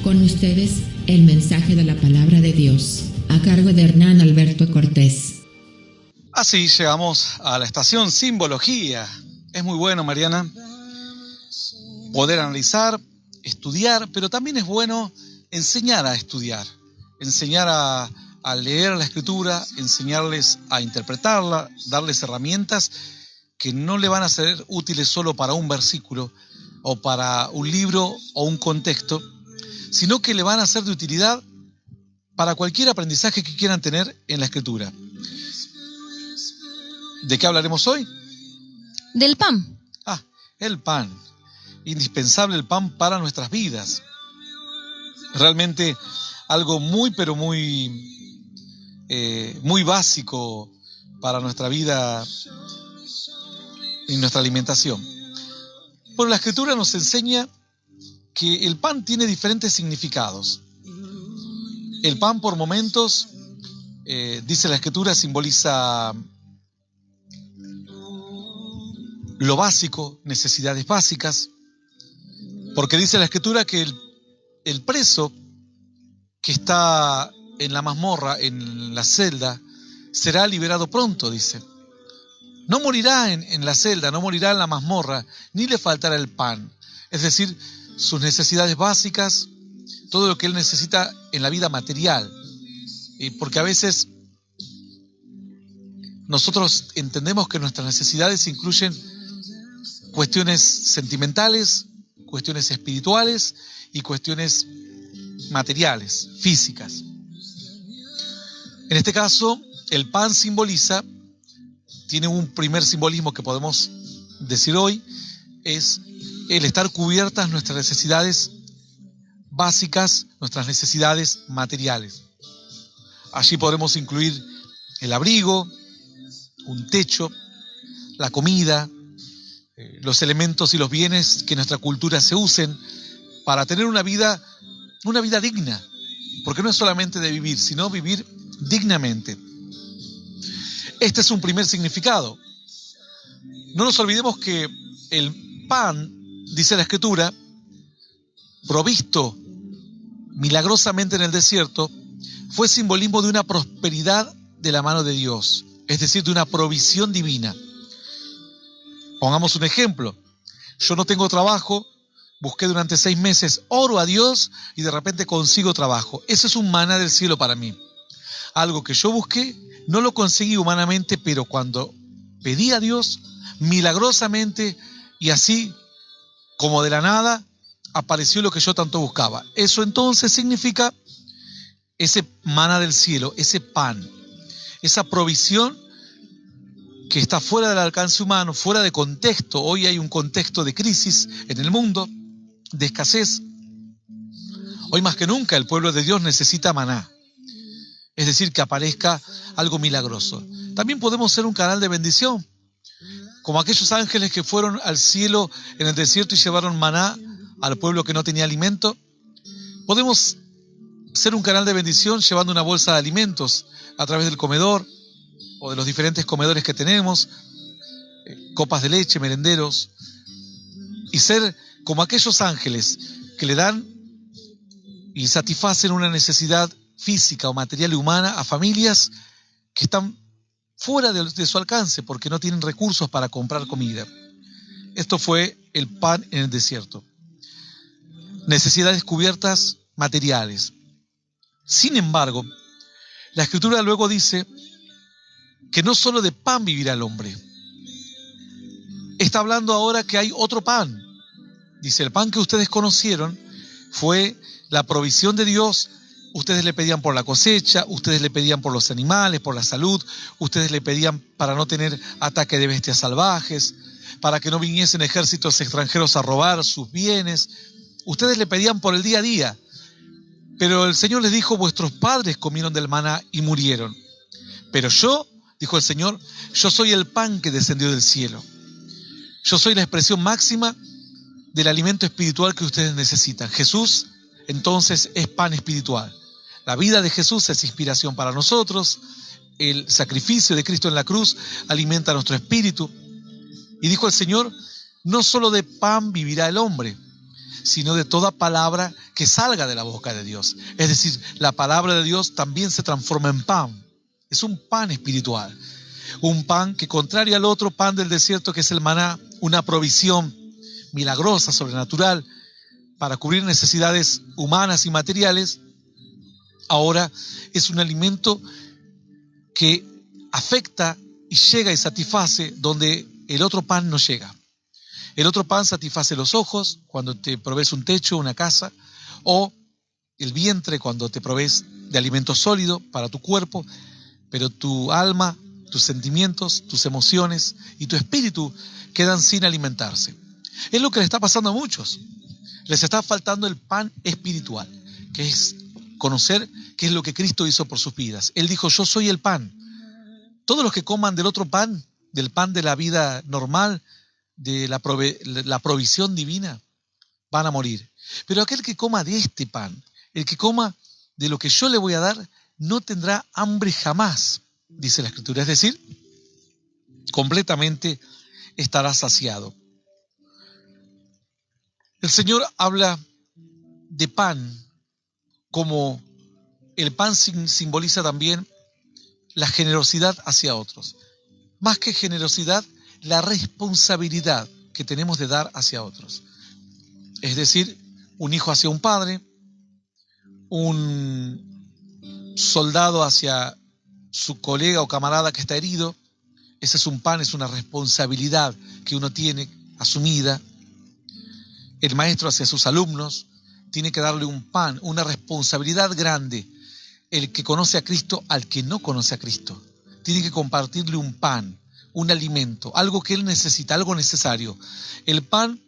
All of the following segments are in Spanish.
Con ustedes, el mensaje de la palabra de Dios, a cargo de Hernán Alberto Cortés. Así llegamos a la estación Simbología. Es muy bueno, Mariana, poder analizar, estudiar, pero también es bueno enseñar a estudiar, enseñar a leer la Escritura, enseñarles a interpretarla, darles herramientas que no le van a ser útiles solo para un versículo o para un libro o un contexto, sino que le van a ser de utilidad para cualquier aprendizaje que quieran tener en la Escritura. ¿De qué hablaremos hoy? Del pan. El pan. Indispensable el pan para nuestras vidas. Realmente algo muy, pero muy básico para nuestra vida y nuestra alimentación. Bueno, la Escritura nos enseña que el pan tiene diferentes significados. El pan por momentos, dice la Escritura, simboliza lo básico, necesidades básicas, porque dice la Escritura que el preso que está en la mazmorra, en la celda, será liberado pronto, dice. No morirá en la celda, no morirá en la mazmorra, ni le faltará el pan. Es decir, sus necesidades básicas, todo lo que él necesita en la vida material. Porque a veces nosotros entendemos que nuestras necesidades incluyen cuestiones sentimentales, cuestiones espirituales y cuestiones materiales, físicas. En este caso, el pan tiene un primer simbolismo que podemos decir hoy, es el estar cubiertas nuestras necesidades básicas, nuestras necesidades materiales. Allí podremos incluir el abrigo, un techo, la comida, los elementos y los bienes que en nuestra cultura se usen para tener una vida digna, porque no es solamente de vivir, sino vivir dignamente. Este es un primer significado. No nos olvidemos que el pan, dice la Escritura, provisto milagrosamente en el desierto, fue simbolismo de una prosperidad de la mano de Dios, es decir, de una provisión divina. Pongamos un ejemplo. Yo no tengo trabajo, busqué durante 6 meses, oro a Dios y de repente consigo trabajo. Eso es un maná del cielo para mí. Algo que yo busqué, no lo conseguí humanamente, pero cuando pedí a Dios, milagrosamente y así como de la nada, apareció lo que yo tanto buscaba. Eso entonces significa ese maná del cielo, ese pan, esa provisión que está fuera del alcance humano, fuera de contexto. Hoy hay un contexto de crisis en el mundo, de escasez. Hoy más que nunca el pueblo de Dios necesita maná, es decir, que aparezca algo milagroso. También podemos ser un canal de bendición, como aquellos ángeles que fueron al cielo en el desierto y llevaron maná al pueblo que no tenía alimento. Podemos ser un canal de bendición llevando una bolsa de alimentos a través del comedor o de los diferentes comedores que tenemos, copas de leche, merenderos, y ser como aquellos ángeles que le dan y satisfacen una necesidad física o material y humana a familias que están fuera de su alcance porque no tienen recursos para comprar comida. Esto fue el pan en el desierto. Necesidades cubiertas materiales. Sin embargo, la Escritura luego dice que no solo de pan vivirá el hombre. Está hablando ahora que hay otro pan. Dice, el pan que ustedes conocieron fue la provisión de Dios. Ustedes le pedían por la cosecha, ustedes le pedían por los animales, por la salud, ustedes le pedían para no tener ataque de bestias salvajes, para que no viniesen ejércitos extranjeros a robar sus bienes. Ustedes le pedían por el día a día. Pero el Señor les dijo, vuestros padres comieron del maná y murieron. Pero yo, dijo el Señor, yo soy el pan que descendió del cielo. Yo soy la expresión máxima del alimento espiritual que ustedes necesitan. Jesús, entonces, es pan espiritual. La vida de Jesús es inspiración para nosotros. El sacrificio de Cristo en la cruz alimenta nuestro espíritu. Y dijo el Señor, no solo de pan vivirá el hombre, sino de toda palabra que salga de la boca de Dios. Es decir, la palabra de Dios también se transforma en pan. Es un pan espiritual. Un pan que, contrario al otro pan del desierto que es el maná, una provisión milagrosa, sobrenatural, para cubrir necesidades humanas y materiales, ahora es un alimento que afecta y llega y satisface donde el otro pan no llega. El otro pan satisface los ojos cuando te provees un techo, una casa, o el vientre cuando te provees de alimento sólido para tu cuerpo, pero tu alma, tus sentimientos, tus emociones y tu espíritu quedan sin alimentarse. Es lo que le está pasando a muchos. Les está faltando el pan espiritual, que es conocer qué es lo que Cristo hizo por sus vidas. Él dijo, yo soy el pan. Todos los que coman del otro pan, del pan de la vida normal, de la provisión divina, van a morir. Pero aquel que coma de este pan, el que coma de lo que yo le voy a dar, no tendrá hambre jamás, dice la Escritura. Es decir, completamente estará saciado. El Señor habla de pan como el pan simboliza también la generosidad hacia otros. Más que generosidad, la responsabilidad que tenemos de dar hacia otros. Es decir, un hijo hacia un padre, un soldado hacia su colega o camarada que está herido. Ese es un pan, es una responsabilidad que uno tiene asumida. El maestro hacia sus alumnos tiene que darle un pan, una responsabilidad grande. El que conoce a Cristo al que no conoce a Cristo. Tiene que compartirle un pan, un alimento, algo que él necesita, algo necesario. El pan,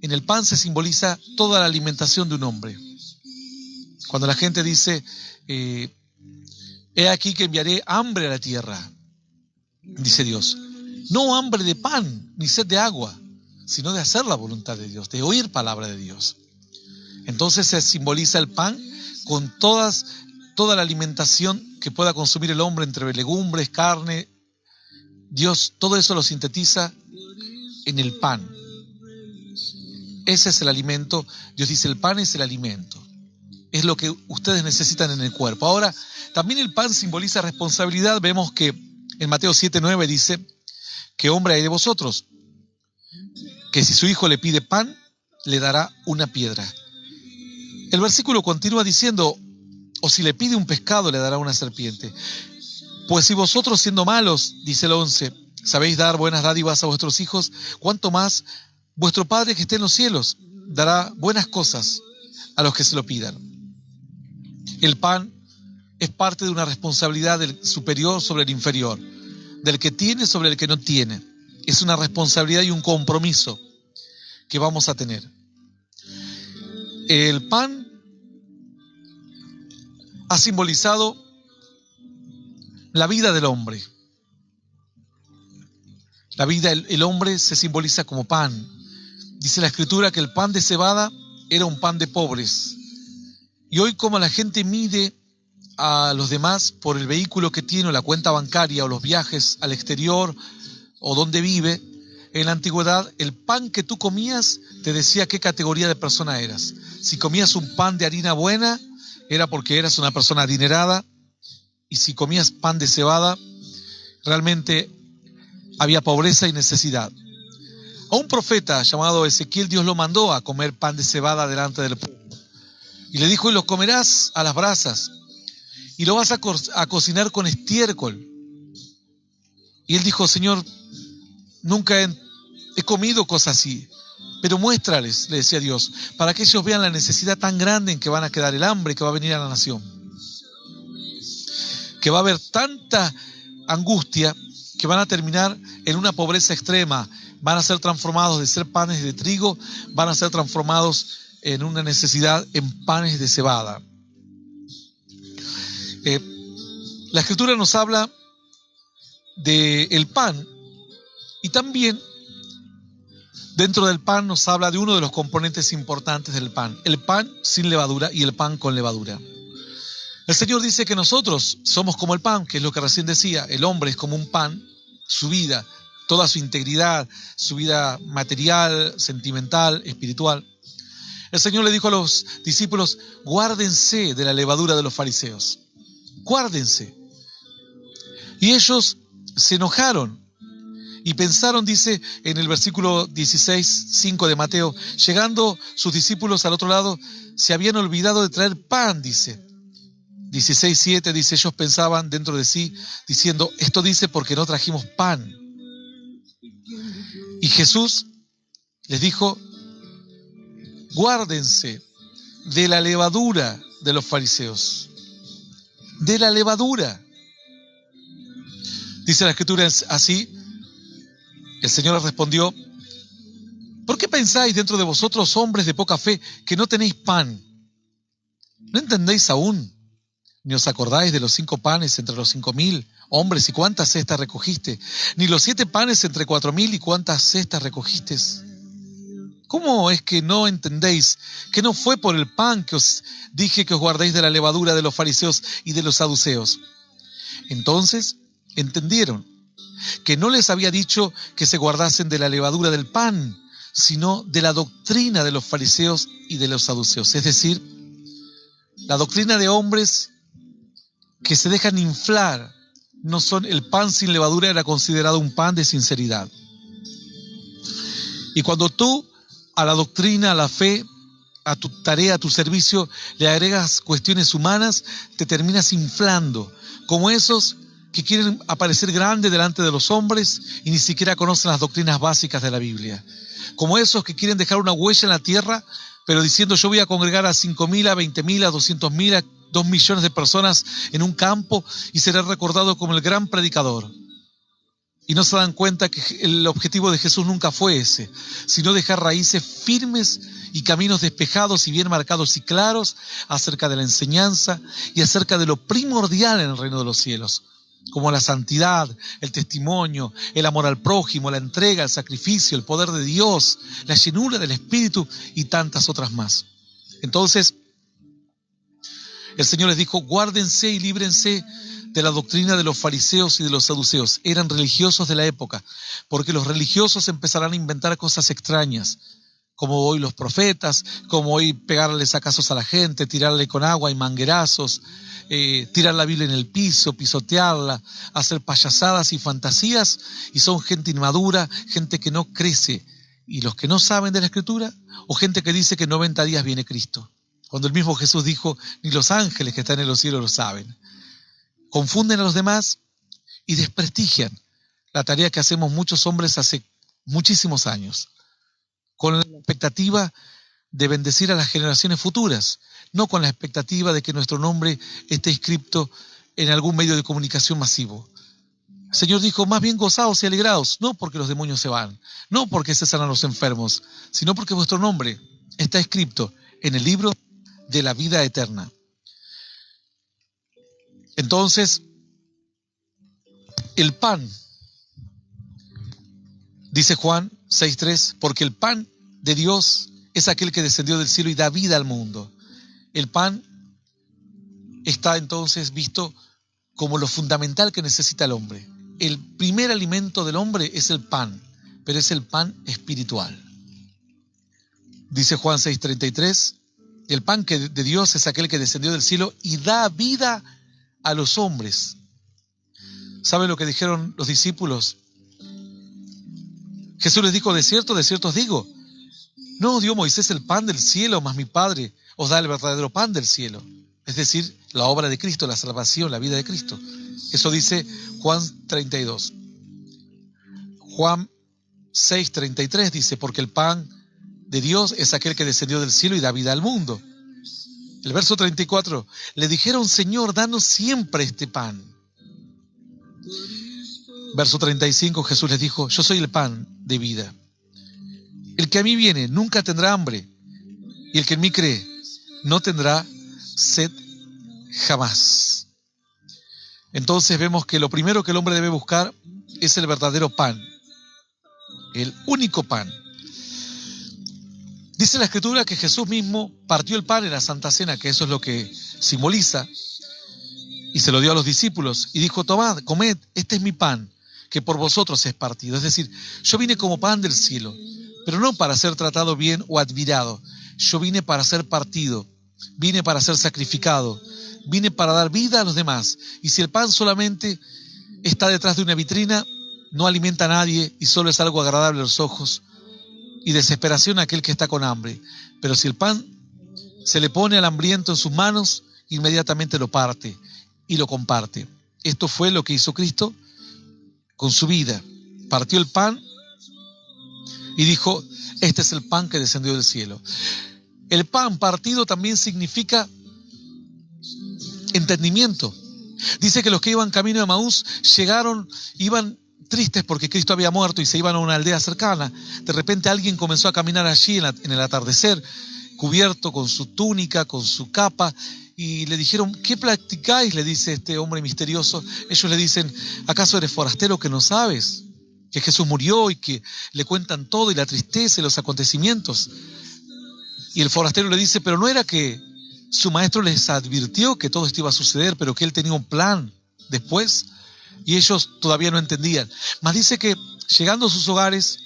en el pan se simboliza toda la alimentación de un hombre. Cuando la gente dice, he aquí que enviaré hambre a la tierra, dice Dios, no hambre de pan, ni sed de agua, sino de hacer la voluntad de Dios, de oír palabra de Dios. Entonces se simboliza el pan con toda la alimentación que pueda consumir el hombre entre legumbres, carne. Dios todo eso lo sintetiza en el pan. Ese es el alimento. Dios dice, el pan es el alimento. Es lo que ustedes necesitan en el cuerpo. Ahora, también el pan simboliza responsabilidad. Vemos que en Mateo 7:9 dice, ¿qué hombre hay de vosotros que si su hijo le pide pan, le dará una piedra? El versículo continúa diciendo, o si le pide un pescado, le dará una serpiente. Pues si vosotros siendo malos, dice el 11, sabéis dar buenas dádivas a vuestros hijos, ¿cuánto más vuestro Padre que esté en los cielos dará buenas cosas a los que se lo pidan? El pan es parte de una responsabilidad del superior sobre el inferior, del que tiene sobre el que no tiene. Es una responsabilidad y un compromiso que vamos a tener. El pan ha simbolizado la vida del hombre. La vida, el hombre se simboliza como pan. Dice la Escritura que el pan de cebada era un pan de pobres. Y hoy, como la gente mide a los demás por el vehículo que tiene, o la cuenta bancaria, o los viajes al exterior, o donde vive, en la antigüedad el pan que tú comías te decía qué categoría de persona eras. Si comías un pan de harina buena, era porque eras una persona adinerada, y si comías pan de cebada, realmente había pobreza y necesidad. A un profeta llamado Ezequiel, Dios lo mandó a comer pan de cebada delante del pueblo. Y le dijo, y lo comerás a las brasas, y lo vas a cocinar con estiércol. Y él dijo, Señor, nunca he comido cosas así, pero muéstrales, le decía Dios, para que ellos vean la necesidad tan grande en que van a quedar, el hambre que va a venir a la nación. Que va a haber tanta angustia que van a terminar en una pobreza extrema, van a ser transformados de ser panes de trigo, van a ser transformados en una necesidad en panes de cebada. La Escritura nos habla del pan, y también dentro del pan nos habla de uno de los componentes importantes del pan, el pan sin levadura y el pan con levadura. El Señor dice que nosotros somos como el pan, que es lo que recién decía, el hombre es como un pan, su vida, toda su integridad, su vida material, sentimental, espiritual. El Señor le dijo a los discípulos, guárdense de la levadura de los fariseos. Guárdense. Y ellos se enojaron y pensaron, dice en el versículo 16:5 de Mateo, llegando sus discípulos al otro lado, se habían olvidado de traer pan, dice. 16:7 dice, ellos pensaban dentro de sí, diciendo, esto dice porque no trajimos pan. Y Jesús les dijo, guárdense de la levadura de los fariseos. De la levadura. Dice la Escritura así, el Señor les respondió, ¿por qué pensáis dentro de vosotros, hombres de poca fe, que no tenéis pan? ¿No entendéis aún? Ni os acordáis de los 5 panes entre los 5.000 hombres y cuántas cestas recogiste, ni los 7 panes entre 4.000 y cuántas cestas recogiste. ¿Cómo es que no entendéis que no fue por el pan que os dije que os guardéis de la levadura de los fariseos y de los saduceos? Entonces entendieron que no les había dicho que se guardasen de la levadura del pan, sino de la doctrina de los fariseos y de los saduceos, es decir, la doctrina de hombres que se dejan inflar. No son, el pan sin levadura era considerado un pan de sinceridad. Y cuando tú a la doctrina, a la fe, a tu tarea, a tu servicio, le agregas cuestiones humanas, te terminas inflando, como esos que quieren aparecer grandes delante de los hombres y ni siquiera conocen las doctrinas básicas de la Biblia. Como esos que quieren dejar una huella en la tierra, pero diciendo yo voy a congregar a 5.000, a 20.000, a 200.000, a 2 millones de personas en un campo y seré recordado como el gran predicador. Y no se dan cuenta que el objetivo de Jesús nunca fue ese, sino dejar raíces firmes y caminos despejados y bien marcados y claros acerca de la enseñanza y acerca de lo primordial en el reino de los cielos, como la santidad, el testimonio, el amor al prójimo, la entrega, el sacrificio, el poder de Dios, la llenura del Espíritu y tantas otras más. Entonces, el Señor les dijo, guárdense y líbrense de la doctrina de los fariseos y de los saduceos. Eran religiosos de la época, porque los religiosos empezarán a inventar cosas extrañas, como hoy los profetas, como hoy pegarle sacazos a la gente, tirarle con agua y manguerazos, tirar la Biblia en el piso, pisotearla, hacer payasadas y fantasías, y son gente inmadura, gente que no crece, y los que no saben de la Escritura, o gente que dice que en 90 días viene Cristo, cuando el mismo Jesús dijo, ni los ángeles que están en los cielos lo saben. Confunden a los demás y desprestigian la tarea que hacemos muchos hombres hace muchísimos años, con la expectativa de bendecir a las generaciones futuras, no con la expectativa de que nuestro nombre esté inscrito en algún medio de comunicación masivo. El Señor dijo, más bien gozaos y alegraos, no porque los demonios se van, no porque se sanan los enfermos, sino porque vuestro nombre está escrito en el libro de la vida eterna. Entonces, el pan, dice Juan 6:3, porque el pan de Dios es aquel que descendió del cielo y da vida al mundo. El pan está entonces visto como lo fundamental que necesita el hombre. El primer alimento del hombre es el pan, pero es el pan espiritual. Dice Juan 6:33, el pan de Dios es aquel que descendió del cielo y da vida a los hombres. ¿Saben lo que dijeron los discípulos? Jesús les dijo, de cierto os digo, no os dio Moisés el pan del cielo, mas mi Padre os da el verdadero pan del cielo. Es decir, la obra de Cristo, la salvación, la vida de Cristo. Eso dice Juan 32. Juan 6:33 dice, porque el pan de Dios es aquel que descendió del cielo y da vida al mundo. El verso 34, le dijeron, Señor, danos siempre este pan. Verso 35, Jesús les dijo, yo soy el pan de vida. El que a mí viene nunca tendrá hambre, y el que en mí cree no tendrá sed jamás. Entonces vemos que lo primero que el hombre debe buscar es el verdadero pan, el único pan. Dice la Escritura que Jesús mismo partió el pan en la Santa Cena, que eso es lo que simboliza, y se lo dio a los discípulos, y dijo, tomad, comed, este es mi pan, que por vosotros es partido. Es decir, yo vine como pan del cielo, pero no para ser tratado bien o admirado, yo vine para ser partido, vine para ser sacrificado, vine para dar vida a los demás. Y si el pan solamente está detrás de una vitrina, no alimenta a nadie y solo es algo agradable a los ojos y desesperación a aquel que está con hambre. Pero si el pan se le pone al hambriento en sus manos, inmediatamente lo parte y lo comparte. Esto fue lo que hizo Cristo con su vida. Partió el pan y dijo, este es el pan que descendió del cielo. El pan partido también significa entendimiento. Dice que los que iban camino de Emaús iban tristes porque Cristo había muerto y se iban a una aldea cercana. De repente alguien comenzó a caminar allí en el atardecer, cubierto con su túnica, con su capa, y le dijeron, ¿qué practicáis?, le dice este hombre misterioso. Ellos le dicen, ¿acaso eres forastero que no sabes que Jesús murió? Y que le cuentan todo y la tristeza y los acontecimientos. Y el forastero le dice, pero no era que su maestro les advirtió que todo esto iba a suceder, pero que él tenía un plan después. Y ellos todavía no entendían. Mas dice que llegando a sus hogares,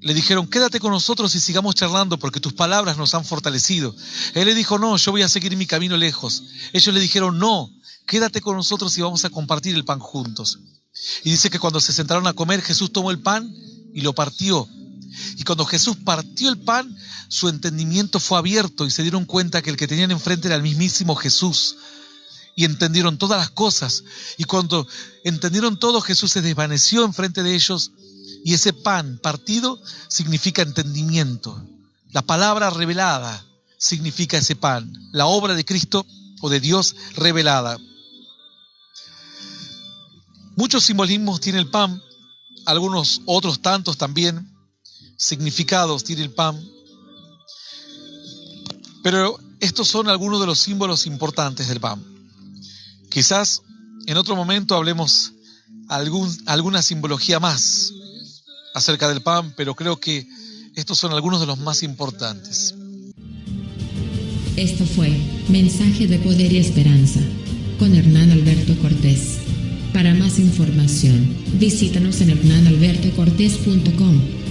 le dijeron, quédate con nosotros y sigamos charlando porque tus palabras nos han fortalecido. Él le dijo, no, yo voy a seguir mi camino lejos. Ellos le dijeron, no, quédate con nosotros y vamos a compartir el pan juntos. Y dice que cuando se sentaron a comer, Jesús tomó el pan y lo partió. Y cuando Jesús partió el pan, su entendimiento fue abierto y se dieron cuenta que el que tenían enfrente era el mismísimo Jesús. Y entendieron todas las cosas. Y cuando entendieron todo, Jesús se desvaneció enfrente de ellos. Y ese pan partido significa entendimiento. La palabra revelada significa ese pan. La obra de Cristo o de Dios revelada. Muchos simbolismos tiene el pan. Algunos otros tantos también significados tiene el pan. Pero estos son algunos de los símbolos importantes del pan. Quizás en otro momento hablemos alguna simbología más acerca del pan, pero creo que estos son algunos de los más importantes. Esto fue Mensaje de Poder y Esperanza con Hernán Alberto Cortés. Para más información, visítanos en hernanalbertocortés.com.